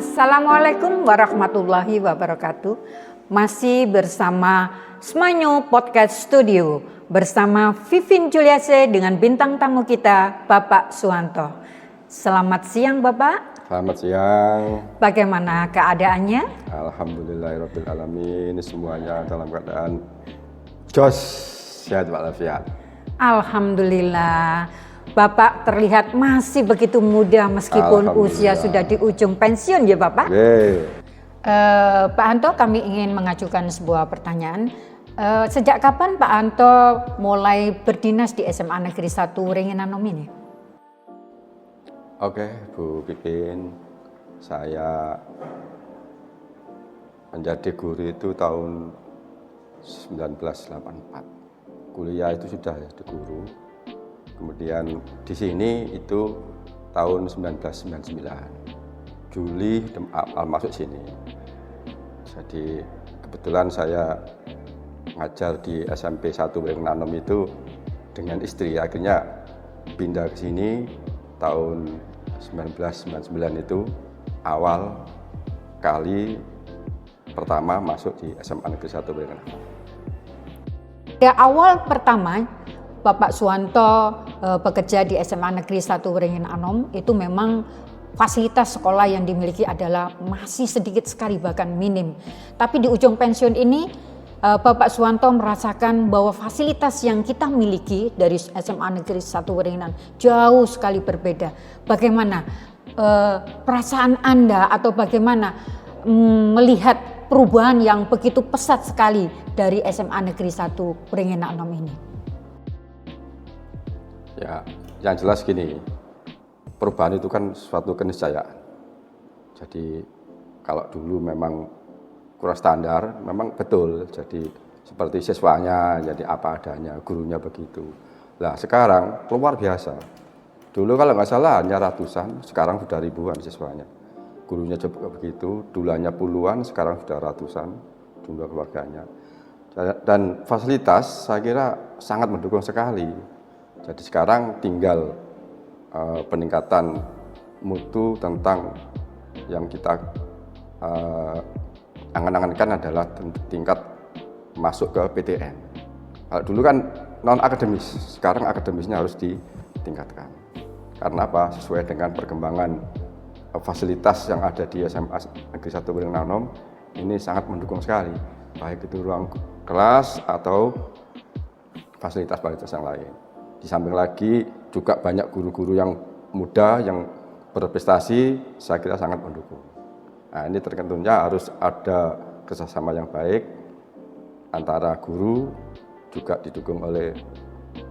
Assalamualaikum warahmatullahi wabarakatuh. Masih bersama Smanyo Podcast Studio bersama Vivin Juliase dengan bintang tamu kita Bapak Suwanto. Selamat siang Bapak. Selamat siang. Bagaimana keadaannya? Alhamdulillahirrabbilalamin. Semuanya dalam keadaan jos, sehat walafiat. Alhamdulillah. Bapak terlihat masih begitu muda meskipun usia sudah di ujung pensiun ya Bapak. Pak Anto, kami ingin mengajukan sebuah pertanyaan. Sejak kapan Pak Anto mulai berdinas di SMA Negeri 1 Wringinanom ini? Oke, Bu Pipin, saya menjadi guru itu tahun 1984. Kuliah itu sudah jadi guru. Kemudian di sini itu tahun 1999, Juli masuk sini. Jadi kebetulan saya ngajar di SMP 1 Wringinanom itu dengan istri. Akhirnya pindah ke sini tahun 1999 itu awal kali pertama masuk di SMA Negeri 1 Wringinanom. Ya, awal pertama Bapak Suwanto bekerja di SMA Negeri 1 Wringinanom itu memang fasilitas sekolah yang dimiliki adalah masih sedikit sekali bahkan minim. Tapi di ujung pensiun ini Bapak Suwanto merasakan bahwa fasilitas yang kita miliki dari SMA Negeri 1 Wringinanom jauh sekali berbeda. Bagaimana perasaan Anda atau bagaimana melihat perubahan yang begitu pesat sekali dari SMA Negeri 1 Wringinanom ini? Ya, yang jelas gini, perubahan itu kan suatu keniscayaan. Jadi kalau dulu memang kurang standar, memang betul. Jadi seperti siswanya jadi apa adanya, gurunya begitu. Nah sekarang luar biasa. Dulu kalau nggak salah hanya ratusan, sekarang sudah ribuan siswanya. Gurunya juga begitu, dulunya puluhan, sekarang sudah ratusan jumlah keluarganya. Dan fasilitas saya kira sangat mendukung sekali. Jadi sekarang tinggal peningkatan mutu tentang yang kita angan-angankan adalah tingkat masuk ke PTN. Kalau dulu kan non akademis, sekarang akademisnya harus ditingkatkan. Karena apa? Sesuai dengan perkembangan fasilitas yang ada di SMA Negeri 1 Wringinanom ini sangat mendukung sekali, baik itu ruang kelas atau fasilitas-fasilitas yang lain. Di samping lagi juga banyak guru-guru yang muda yang berprestasi, saya kira sangat mendukung. Nah ini tentunya harus ada kerjasama yang baik antara guru juga didukung oleh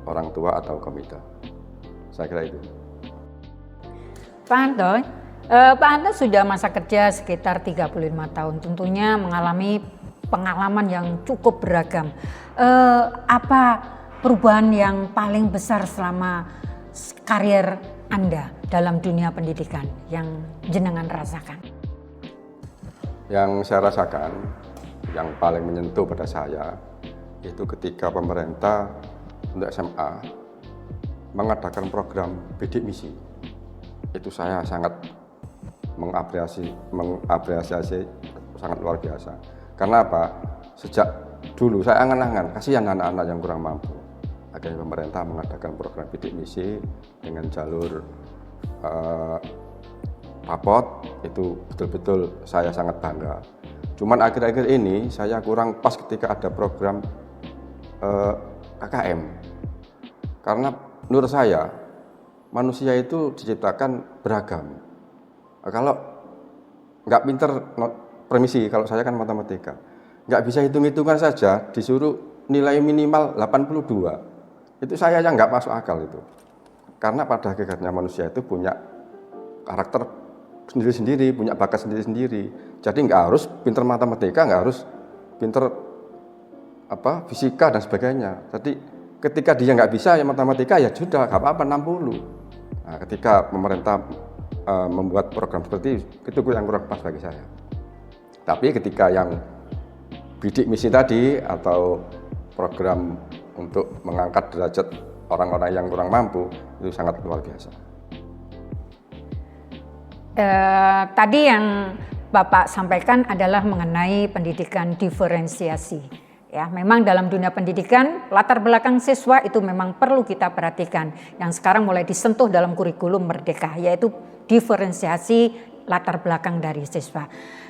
orang tua atau komite. Saya kira itu. Pak Anto sudah masa kerja sekitar 35 tahun, tentunya mengalami pengalaman yang cukup beragam. Apa perubahan yang paling besar selama karier Anda dalam dunia pendidikan yang jenengan rasakan? Yang saya rasakan, yang paling menyentuh pada saya, itu ketika pemerintah untuk SMA mengadakan program bidik misi. Itu saya sangat mengapresiasi sangat luar biasa. Karena apa? Sejak dulu saya angan-angan, kasihan anak-anak yang kurang mampu. Akhirnya pemerintah mengadakan program bidik misi dengan jalur rapot, itu betul-betul saya sangat bangga. Cuman akhir-akhir ini saya kurang pas ketika ada program KKM. Karena menurut saya manusia itu diciptakan beragam. Kalau nggak pinter, permisi kalau saya kan matematika, nggak bisa hitung-hitungan saja disuruh nilai minimal 82. Itu saya yang nggak masuk akal itu. Karena pada hakikatnya manusia itu punya karakter sendiri-sendiri, punya bakat sendiri-sendiri. Jadi nggak harus pinter matematika, nggak harus pinter fisika dan sebagainya. Jadi ketika dia nggak bisa ya matematika ya sudah, nggak apa-apa 60. Nah, ketika pemerintah membuat program seperti itu yang kurang pas bagi saya. Tapi ketika yang bidik misi tadi atau program untuk mengangkat derajat orang-orang yang kurang mampu itu sangat luar biasa. Tadi yang Bapak sampaikan adalah mengenai pendidikan diferensiasi. Ya, memang dalam dunia pendidikan latar belakang siswa itu memang perlu kita perhatikan. Yang sekarang mulai disentuh dalam kurikulum Merdeka, yaitu diferensiasi latar belakang dari siswa.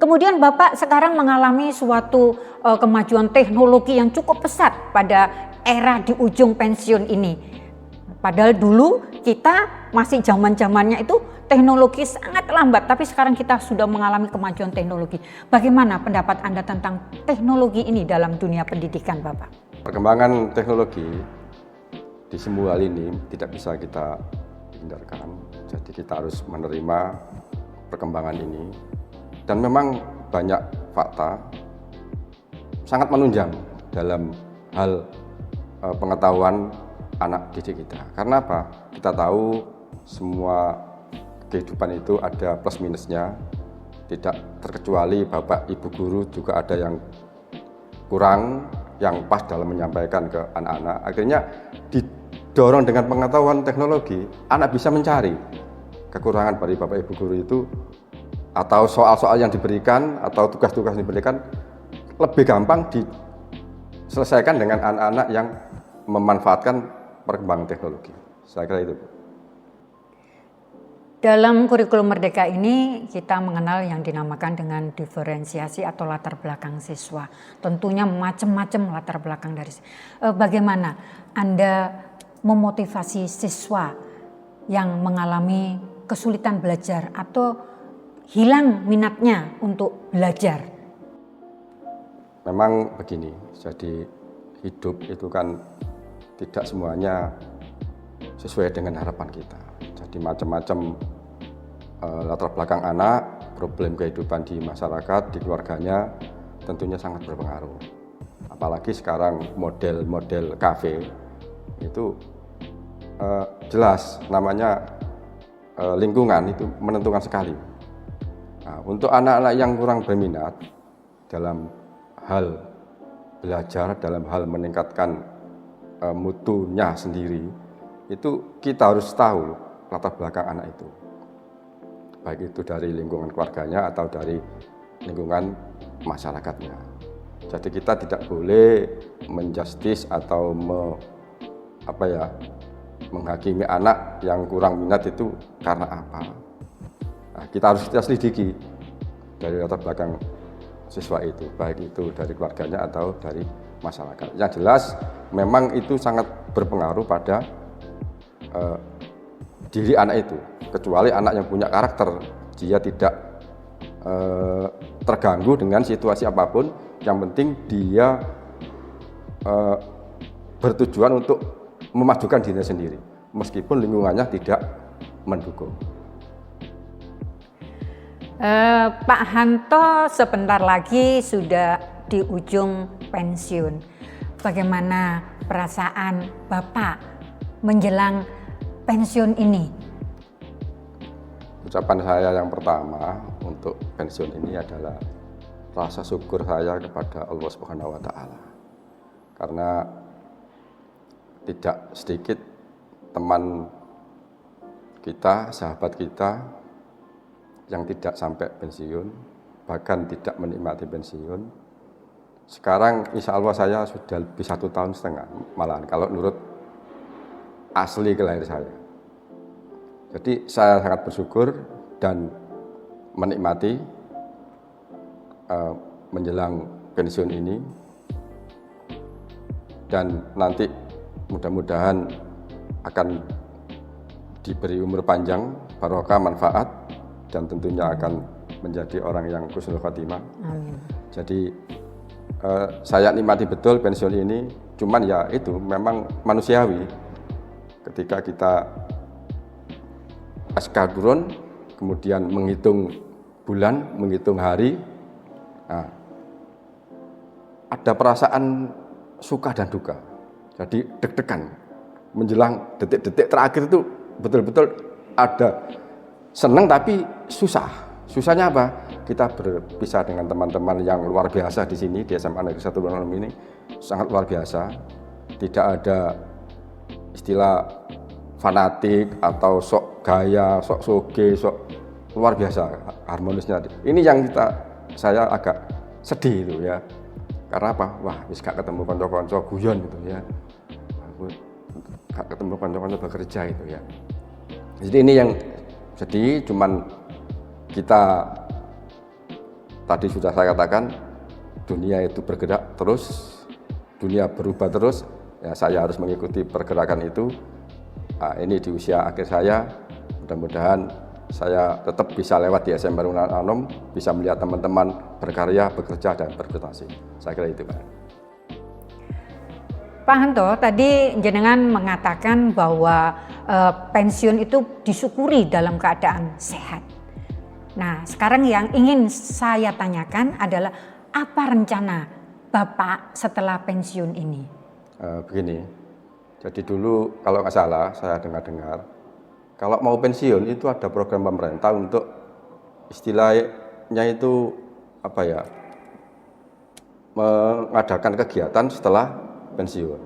Kemudian Bapak sekarang mengalami suatu kemajuan teknologi yang cukup pesat pada era di ujung pensiun ini. Padahal dulu kita masih zaman-zamannya itu teknologi sangat lambat, tapi sekarang kita sudah mengalami kemajuan teknologi. Bagaimana pendapat Anda tentang teknologi ini dalam dunia pendidikan, Bapak? Perkembangan teknologi di semua hal ini tidak bisa kita hindarkan. Jadi kita harus menerima perkembangan ini. Dan memang banyak fakta sangat menunjang dalam hal pengetahuan anak didik kita. Karena apa? Kita tahu semua kehidupan itu ada plus minusnya. Tidak terkecuali Bapak Ibu guru juga ada yang kurang, yang pas dalam menyampaikan ke anak-anak. Akhirnya didorong dengan pengetahuan teknologi, anak bisa mencari kekurangan dari Bapak Ibu guru itu, atau soal-soal yang diberikan atau tugas-tugas yang diberikan lebih gampang diselesaikan dengan anak-anak yang memanfaatkan perkembangan teknologi. Saya kira itu. Dalam kurikulum Merdeka ini kita mengenal yang dinamakan dengan diferensiasi atau latar belakang siswa. Tentunya macam-macam latar belakang dari bagaimana Anda memotivasi siswa yang mengalami kesulitan belajar atau hilang minatnya untuk belajar? Memang begini, jadi hidup itu kan tidak semuanya sesuai dengan harapan kita. Jadi macam-macam latar belakang anak, problem kehidupan di masyarakat, di keluarganya tentunya sangat berpengaruh. Apalagi sekarang model-model kafe itu jelas namanya lingkungan itu menentukan sekali. Nah, untuk anak-anak yang kurang berminat dalam hal belajar, dalam hal meningkatkan mutunya sendiri, itu kita harus tahu latar belakang anak itu. Baik itu dari lingkungan keluarganya atau dari lingkungan masyarakatnya. Jadi kita tidak boleh menjustis atau menghakimi anak yang kurang minat itu karena apa. Nah, kita harus selidiki dari latar belakang siswa itu, baik itu dari keluarganya atau dari masyarakat. Yang jelas memang itu sangat berpengaruh pada diri anak itu, kecuali anak yang punya karakter, dia tidak terganggu dengan situasi apapun, yang penting dia bertujuan untuk memajukan dirinya sendiri, meskipun lingkungannya tidak mendukung. Pak Hanto sebentar lagi sudah di ujung pensiun. Bagaimana perasaan Bapak menjelang pensiun ini? Ucapan saya yang pertama untuk pensiun ini adalah rasa syukur saya kepada Allah Subhanahu wa Ta'ala. Karena tidak sedikit teman kita, sahabat kita yang tidak sampai pensiun, bahkan tidak menikmati pensiun. Sekarang insya Allah saya sudah lebih 1,5 tahun malahan kalau menurut asli kelahiran saya. Jadi saya sangat bersyukur dan menikmati menjelang pensiun ini, dan nanti mudah-mudahan akan diberi umur panjang, barokah, manfaat, dan tentunya akan menjadi orang yang husnul khotimah. Amin. Jadi saya nikmati betul pensiun ini, cuman ya itu memang manusiawi. Ketika kita pasca turun, kemudian menghitung bulan, menghitung hari, nah, ada perasaan suka dan duka. Jadi deg-degan menjelang detik-detik terakhir itu betul-betul ada senang tapi susah. Susahnya apa? Kita berpisah dengan teman-teman yang luar biasa di sini di SMA Negeri 1 Bulan ini, sangat luar biasa. Tidak ada istilah fanatik atau sok gaya, sok soge, sok luar biasa harmonisnya. Ini yang saya agak sedih itu ya. Karena apa? Wah, wis gak ketemu kanca-kanca guyon gitu ya. Aku gak ketemu kanca-kanca bekerja itu ya. Jadi ini yang sedih, cuman kita tadi sudah saya katakan dunia itu bergerak terus, dunia berubah terus, ya saya harus mengikuti pergerakan itu. Nah, ini di usia akhir saya, mudah-mudahan saya tetap bisa lewat di SMA Bangunan Anom, bisa melihat teman-teman berkarya, bekerja, dan berprestasi. Saya kira itu, Pak. Pak Hanto, tadi jenengan mengatakan bahwa pensiun itu disyukuri dalam keadaan sehat. Nah, sekarang yang ingin saya tanyakan adalah apa rencana Bapak setelah pensiun ini? Begini, jadi dulu kalau nggak salah saya dengar-dengar, kalau mau pensiun itu ada program pemerintah untuk istilahnya itu apa ya, mengadakan kegiatan setelah pensiun.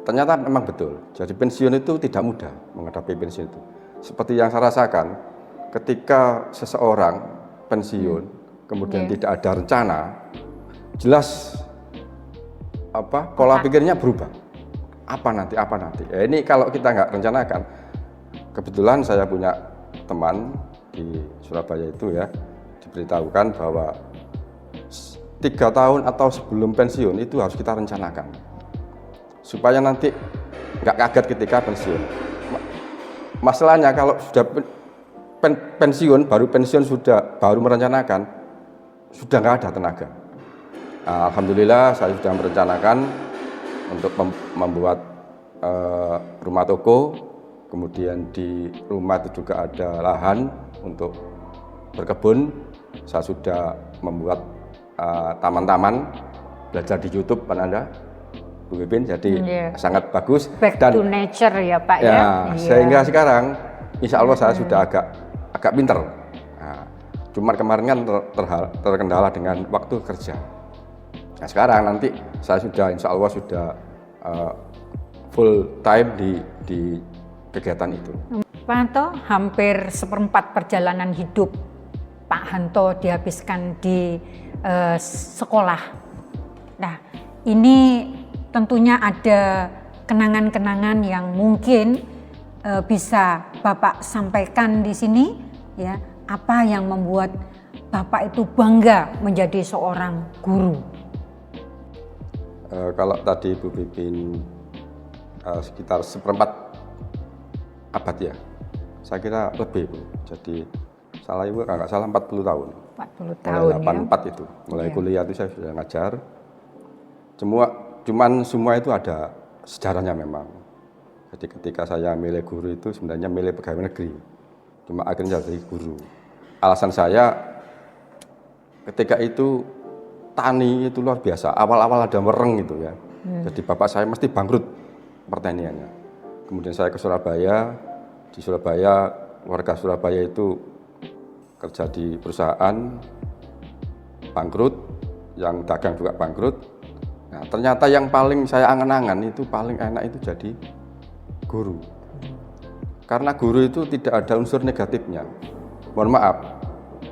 Ternyata memang betul, jadi pensiun itu tidak mudah menghadapi pensiun itu. Seperti yang saya rasakan, ketika seseorang pensiun, kemudian tidak ada rencana, jelas pola pikirnya berubah. Apa nanti? Ya, ini kalau kita nggak rencanakan, kebetulan saya punya teman di Surabaya itu ya, diberitahukan bahwa 3 tahun atau sebelum pensiun itu harus kita rencanakan, supaya nanti nggak kaget ketika pensiun. Masalahnya kalau sudah pensiun, baru merencanakan, sudah nggak ada tenaga. Alhamdulillah saya sudah merencanakan untuk membuat rumah toko, kemudian di rumah itu juga ada lahan untuk berkebun. Saya sudah membuat taman-taman, belajar di YouTube Pak Anda, Bu Pipin, jadi sangat bagus. Back to nature ya Pak ya. Sehingga sekarang insya Allah saya sudah agak pinter. Nah, cuma kemarin kan terkendala dengan waktu kerja. Nah, sekarang nanti saya sudah insya Allah sudah full time di kegiatan itu. Pak Hanto, hampir 1/4 perjalanan hidup Pak Hanto dihabiskan di sekolah. Nah, ini tentunya ada kenangan-kenangan yang mungkin bisa Bapak sampaikan di sini, ya. Apa yang membuat Bapak itu bangga menjadi seorang guru? Kalau tadi Bu Pipin sekitar 1/4 abad ya, saya kira lebih Bu. Jadi salah ibu nggak salah 40 tahun. 40 tahun mulai 84 ya? Itu, mulai kuliah itu saya sudah ngajar. Cuman semua itu ada sejarahnya memang. Jadi ketika saya milih guru itu sebenarnya milih pegawai negeri, cuma akhirnya jadi guru. Alasan saya ketika itu tani itu luar biasa, awal-awal ada mereng gitu ya. Jadi bapak saya mesti bangkrut pertaniannya. Kemudian saya ke Surabaya, di Surabaya warga Surabaya itu kerja di perusahaan bangkrut, yang dagang juga bangkrut. Nah, ternyata yang paling saya angan-angan itu paling enak itu jadi guru. Karena guru itu tidak ada unsur negatifnya. Mohon maaf,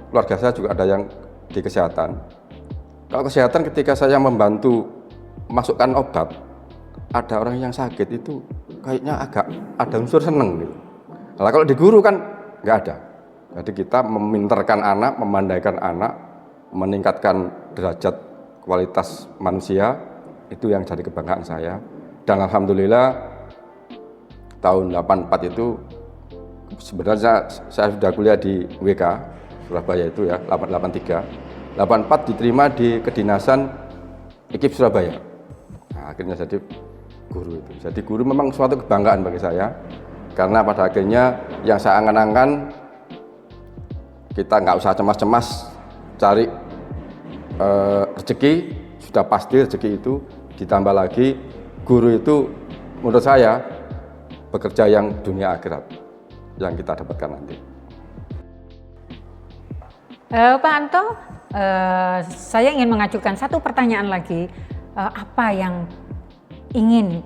keluarga saya juga ada yang di kesehatan. Kalau kesehatan ketika saya membantu masukkan obat, ada orang yang sakit itu kayaknya agak ada unsur seneng gitu. Nah, kalau di guru kan nggak ada. Jadi kita memintarkan anak, memandaikan anak, meningkatkan derajat kualitas manusia, itu yang jadi kebanggaan saya. Dan alhamdulillah tahun 84 itu sebenarnya saya sudah kuliah di WK Surabaya itu ya, 83. 84 diterima di kedinasan IKIP Surabaya. Nah, akhirnya jadi guru itu. Jadi guru memang suatu kebanggaan bagi saya, karena pada akhirnya yang saya angan-angan, kita nggak usah cemas-cemas cari rezeki, sudah pasti rezeki itu. Ditambah lagi guru itu menurut saya bekerja yang dunia akhirat yang kita dapatkan nanti. Pak Hanto, saya ingin mengajukan satu pertanyaan lagi. Apa yang ingin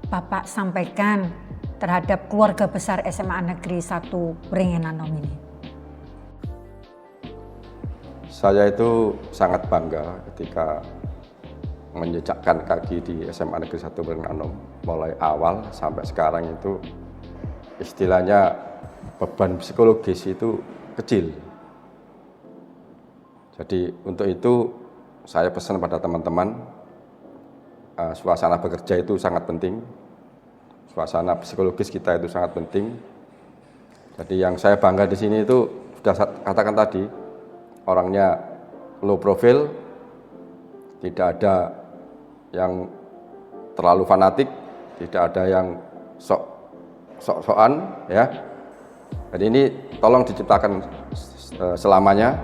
Bapak sampaikan terhadap keluarga besar SMA Negeri 1 Beringin Anom ini? Saya itu sangat bangga ketika menjejakkan kaki di SMA Negeri 1 Beringin Anom. Mulai awal sampai sekarang itu istilahnya beban psikologis itu kecil. Jadi untuk itu saya pesan pada teman-teman, suasana bekerja itu sangat penting. Suasana psikologis kita itu sangat penting. Jadi yang saya bangga di sini itu sudah saya katakan tadi, orangnya low profile, tidak ada yang terlalu fanatik, tidak ada yang sok-sokan, ya. Jadi ini tolong diciptakan selamanya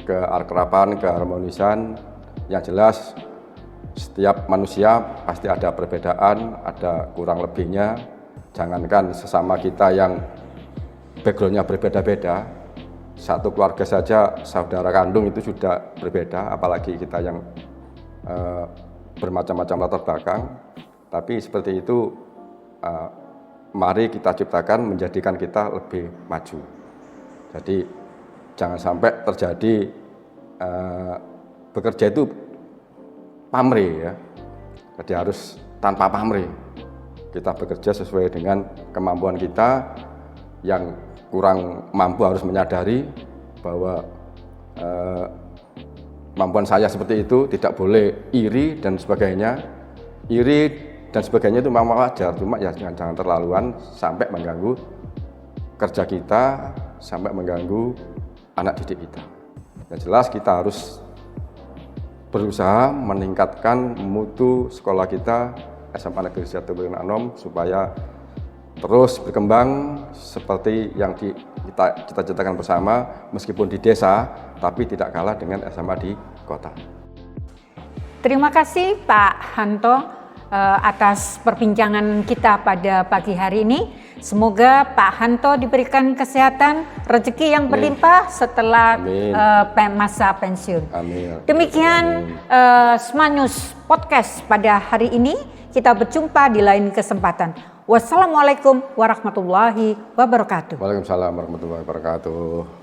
keakraban, keharmonisan. Yang jelas setiap manusia pasti ada perbedaan, ada kurang lebihnya. Jangankan sesama kita yang backgroundnya berbeda-beda, satu keluarga saja saudara kandung itu sudah berbeda, apalagi kita yang bermacam-macam latar belakang. Tapi seperti itu, mari kita ciptakan menjadikan kita lebih maju. Jadi jangan sampai terjadi bekerja itu pamrih, ya. Jadi harus tanpa pamrih. Kita bekerja sesuai dengan kemampuan kita. Yang kurang mampu harus menyadari bahwa kemampuan saya seperti itu, tidak boleh iri dan sebagainya. Iri dan sebagainya itu memang wajar, cuma ya jangan terlaluan sampai mengganggu kerja kita, sampai mengganggu anak didik kita. Yang jelas kita harus berusaha meningkatkan mutu sekolah kita SMA Negeri 1 Beringin Anom supaya terus berkembang seperti yang kita cita-citakan bersama, meskipun di desa tapi tidak kalah dengan SMA di kota. Terima kasih Pak Hanto atas perbincangan kita pada pagi hari ini. Semoga Pak Hanto diberikan kesehatan, rezeki yang berlimpah setelah masa pensiun. Amin. Demikian Smanyus Podcast pada hari ini. Kita berjumpa di lain kesempatan. Wassalamualaikum warahmatullahi wabarakatuh. Waalaikumsalam warahmatullahi wabarakatuh.